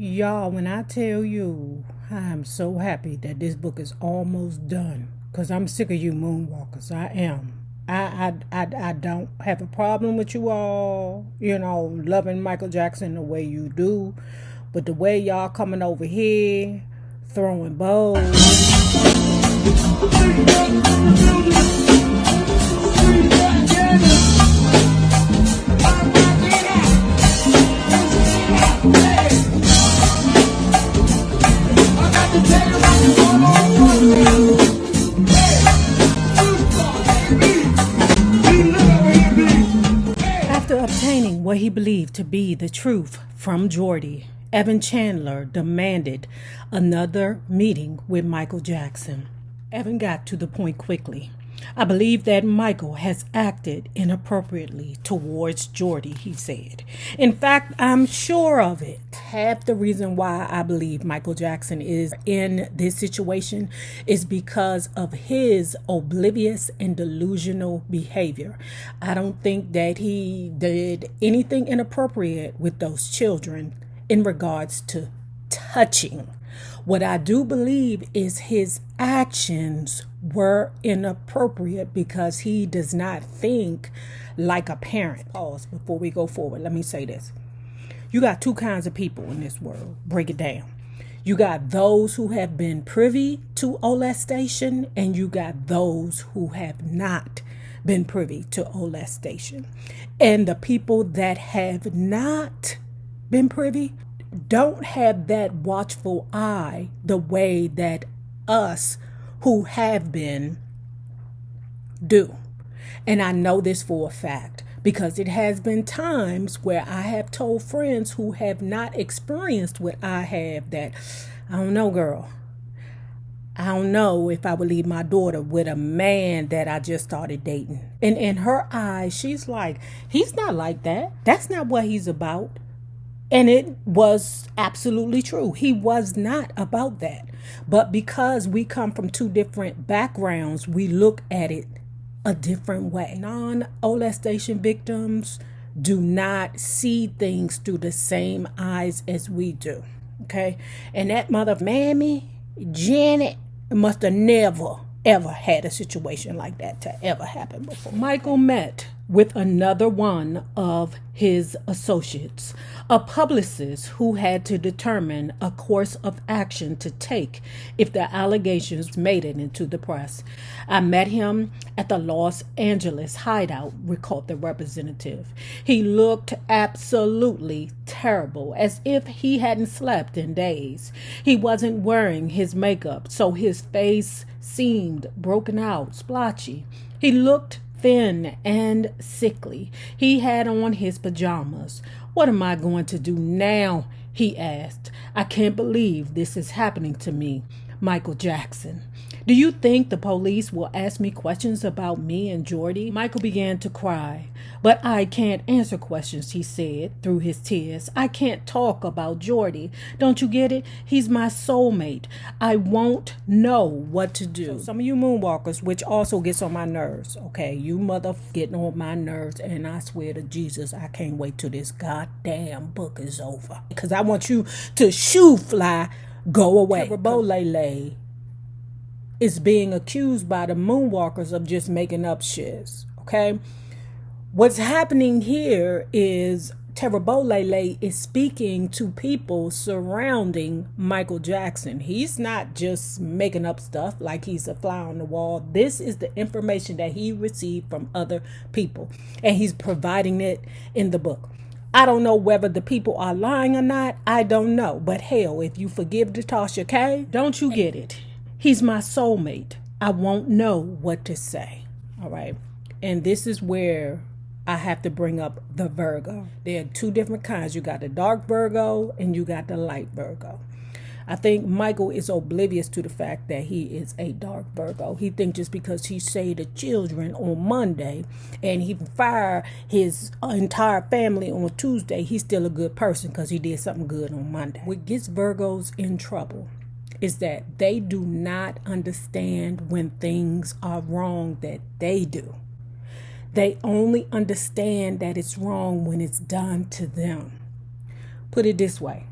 Y'all, when I tell you, I'm so happy that this book is almost done. Because I'm sick of you moonwalkers. I am. I don't have a problem with you all, loving Michael Jackson the way you do. But the way y'all coming over here, throwing bows. After obtaining what he believed to be the truth from Jordy, Evan Chandler demanded another meeting with Michael Jackson. Evan got to the point quickly. I believe that Michael has acted inappropriately towards Jordy, he said. In fact, I'm sure of it. Half the reason why I believe Michael Jackson is in this situation is because of his oblivious and delusional behavior. I don't think that he did anything inappropriate with those children in regards to touching. What I do believe is his actions were inappropriate because he does not think like a parent. Pause before we go forward. Let me say this. You got two kinds of people in this world. Break it down. You got those who have been privy to molestation, and you got those who have not been privy to molestation. And the people that have not been privy don't have that watchful eye the way that us who have been do. And I know this for a fact because it has been times where I have told friends who have not experienced what I have that, I don't know, girl. I don't know if I would leave my daughter with a man that I just started dating. And in her eyes, she's like, he's not like that. That's not what he's about. And it was absolutely true. He was not about that. But because we come from two different backgrounds, we look at it a different way. Non-molestation victims do not see things through the same eyes as we do. Okay? And that mother mammy, Janet, must have never, ever had a situation like that to ever happen before. Michael met with another one of his associates, a publicist who had to determine a course of action to take if the allegations made it into the press. I met him at the Los Angeles hideout, recalled the representative. He looked absolutely terrible, as if he hadn't slept in days. He wasn't wearing his makeup, so his face seemed broken out, splotchy. He looked thin and sickly. He had on his pajamas. What am I going to do now? He asked. I can't believe this is happening to me. Michael Jackson. Do you think the police will ask me questions about me and Jordy? Michael began to cry. But I can't answer questions, he said through his tears. I can't talk about Jordy. Don't you get it? He's my soulmate. I won't know what to do. So some of you moonwalkers, which also gets on my nerves, okay? You mother getting on my nerves, and I swear to Jesus, I can't wait till this goddamn book is over. Because I want you to shoo fly, go away. Lele is being accused by the moonwalkers of just making up shiz, okay? What's happening here is Lele is speaking to people surrounding Michael Jackson. He's not just making up stuff like he's a fly on the wall. This is the information that he received from other people, and he's providing it in the book. I don't know whether the people are lying or not. I don't know. But hell, if you forgive Tasha K, don't you get it? He's my soulmate. I won't know what to say. All right. And this is where I have to bring up the Virgo. There are two different kinds. You got the dark Virgo and you got the light Virgo. I think Michael is oblivious to the fact that he is a dark Virgo. He thinks just because he saved the children on Monday and he fired his entire family on Tuesday, he's still a good person because he did something good on Monday. What gets Virgos in trouble is that they do not understand when things are wrong that they do. They only understand that it's wrong when it's done to them. Put it this way.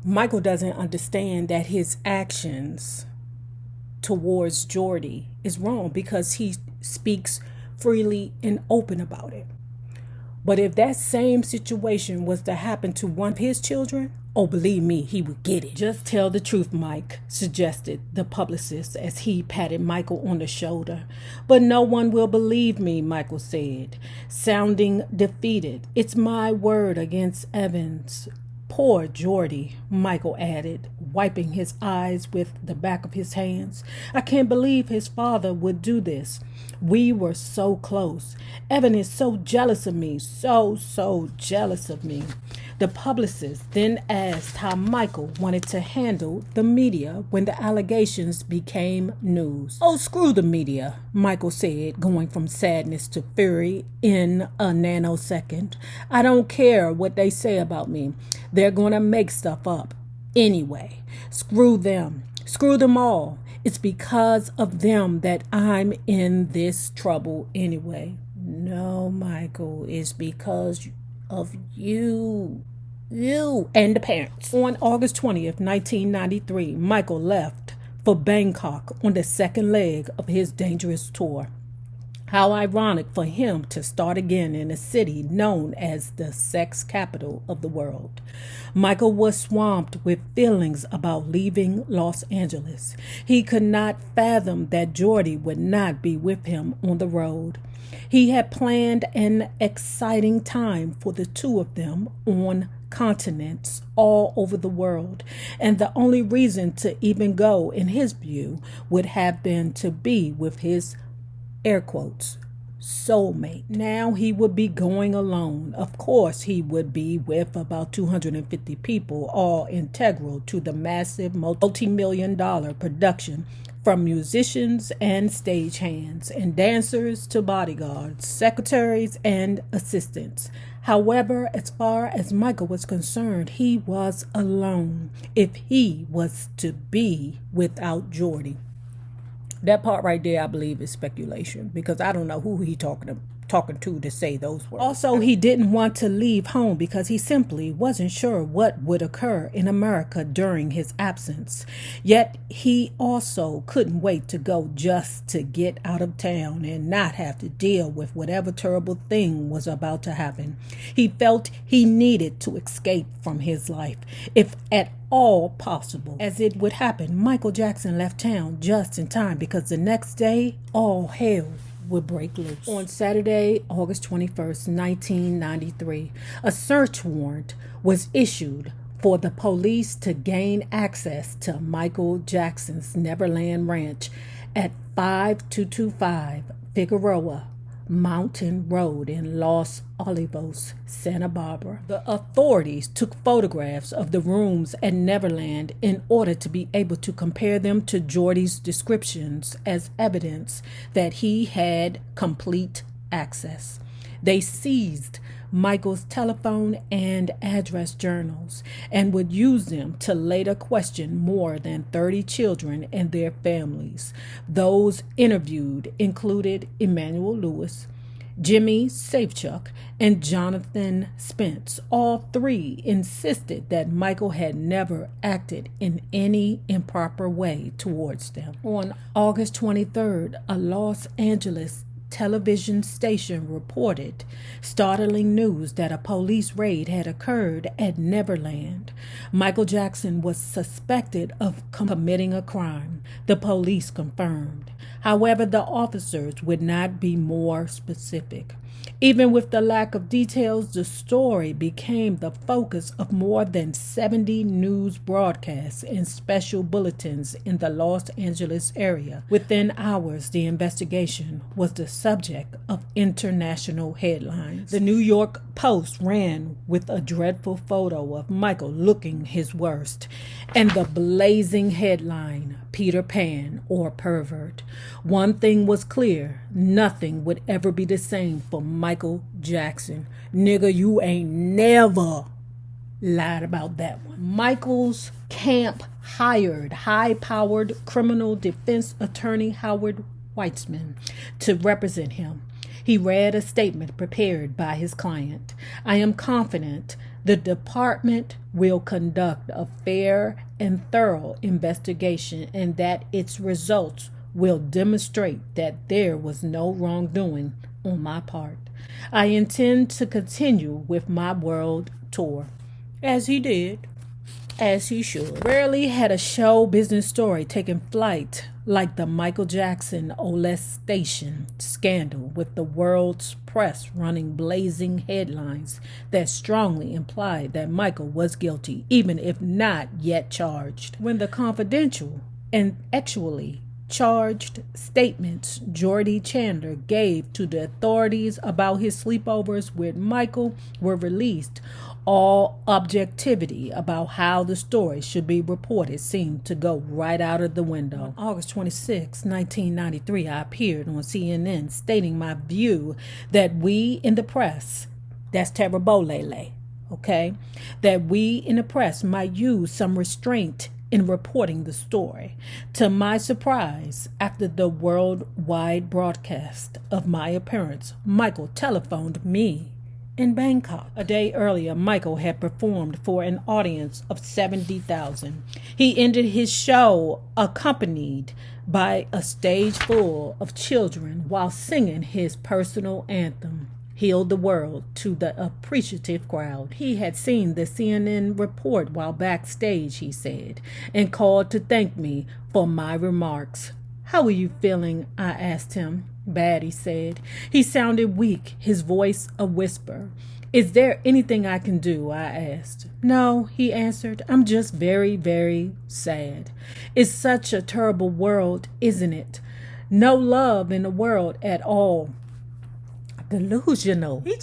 Michael doesn't understand that his actions towards Jordy is wrong because he speaks freely and open about it. But if that same situation was to happen to one of his children, oh, believe me, he would get it. Just tell the truth, Mike, suggested the publicist as he patted Michael on the shoulder. But no one will believe me, Michael said, sounding defeated. It's my word against Evan's. Poor Jordy, Michael added, wiping his eyes with the back of his hands. I can't believe his father would do this. We were so close. Evan is so jealous of me, so jealous of me. The publicist then asked how Michael wanted to handle the media when the allegations became news. Oh, screw the media, Michael said, going from sadness to fury in a nanosecond. I don't care what they say about me. They're going to make stuff up anyway. Screw them. Screw them all. It's because of them that I'm in this trouble anyway. No, Michael, it's because of you and the parents. On August 20th, 1993, Michael left for Bangkok on the second leg of his dangerous tour. How ironic for him to start again in a city known as the sex capital of the world. Michael was swamped with feelings about leaving Los Angeles. He could not fathom that Jordy would not be with him on the road. He had planned an exciting time for the two of them on continents all over the world, and the only reason to even go, in his view, would have been to be with his air quotes, soulmate. Now he would be going alone. Of course, he would be with about 250 people, all integral to the massive multi-million-dollar production, from musicians and stagehands and dancers to bodyguards, secretaries and assistants. However, as far as Michael was concerned, he was alone if he was to be without Jordy. That part right there, I believe, is speculation because I don't know who he talking to say those words. Also, he didn't want to leave home because he simply wasn't sure what would occur in America during his absence. Yet he also couldn't wait to go just to get out of town and not have to deal with whatever terrible thing was about to happen. He felt he needed to escape from his life, if at all possible. As it would happen, Michael Jackson left town just in time because the next day, all hell would break loose. On Saturday, August 21st, 1993, a search warrant was issued for the police to gain access to Michael Jackson's Neverland Ranch at 5225 Figueroa Mountain Road in Los Olivos, Santa Barbara. The authorities took photographs of the rooms at Neverland in order to be able to compare them to Jordy's descriptions as evidence that he had complete access. They seized Michael's telephone and address journals and would use them to later question more than 30 children and their families. Those interviewed included Emmanuel Lewis, Jimmy Safechuck, and Jonathan Spence. All three insisted that Michael had never acted in any improper way towards them. On August 23rd, a Los Angeles television station reported startling news that a police raid had occurred at Neverland. Michael Jackson was suspected of committing a crime, the police confirmed. However, the officers would not be more specific. Even with the lack of details, the story became the focus of more than 70 news broadcasts and special bulletins in the Los Angeles area. Within hours, the investigation was the subject of international headlines. The New York Post ran with a dreadful photo of Michael looking his worst, and the blazing headline, Peter Pan or Pervert. One thing was clear, nothing would ever be the same for Michael Jackson. Nigga, you ain't never lied about that one. Michael's camp hired high-powered criminal defense attorney Howard Weitzman to represent him. He read a statement prepared by his client. I am confident The department will conduct a fair and thorough investigation, and that its results will demonstrate that there was no wrongdoing on my part. I intend to continue with my world tour, as he did, as he should. Rarely had a show business story taken flight like the Michael Jackson molestation scandal, with the world's press running blazing headlines that strongly implied that Michael was guilty, even if not yet charged. When the confidential and actually charged statements Jordy Chandler gave to the authorities about his sleepovers with Michael were released, all objectivity about how the story should be reported seemed to go right out of the window. On August 26, 1993, I appeared on CNN stating my view that we in the press, that's Terrabolele, okay, that we in the press might use some restraint in reporting the story. To my surprise, after the worldwide broadcast of my appearance, Michael telephoned me in Bangkok. A day earlier, Michael had performed for an audience of 70,000. He ended his show accompanied by a stage full of children while singing his personal anthem, Heal the World, to the appreciative crowd. He had seen the CNN report while backstage, he said, and called to thank me for my remarks. How are you feeling? I asked him. Bad, he said. He sounded weak, his voice a whisper. Is there anything I can do? I asked. No, he answered. I'm just very, very sad. It's such a terrible world, isn't it? No love in the world at all. Delusional. He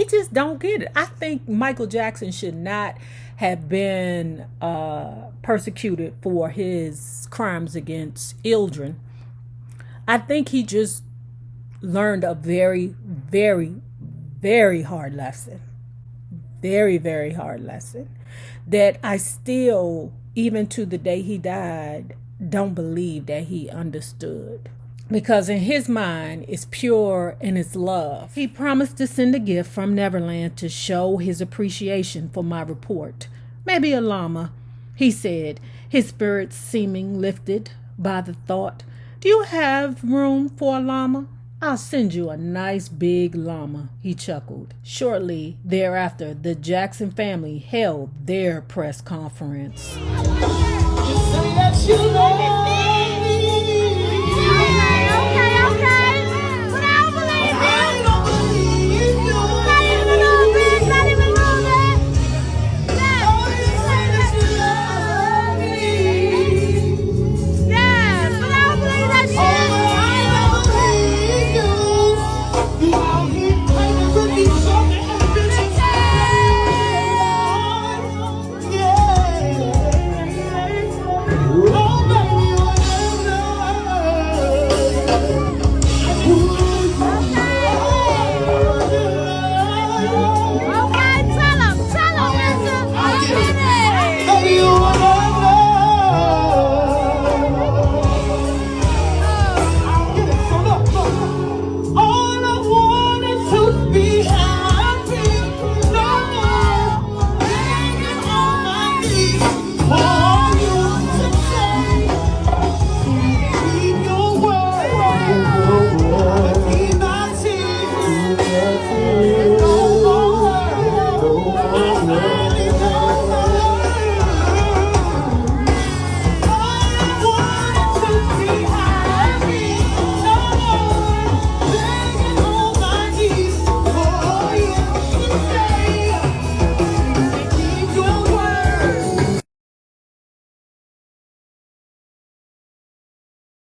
just don't get it. I think Michael Jackson should not have been persecuted for his crimes against children. I think he just learned a very, very, very hard lesson. Very, very hard lesson that I still, even to the day he died, don't believe that he understood. Because in his mind, it's pure and it's love. He promised to send a gift from Neverland to show his appreciation for my report. Maybe a llama, he said, his spirits seeming lifted by the thought. Do you have room for a llama? I'll send you a nice big llama, he chuckled. Shortly thereafter, the Jackson family held their press conference. You say that you love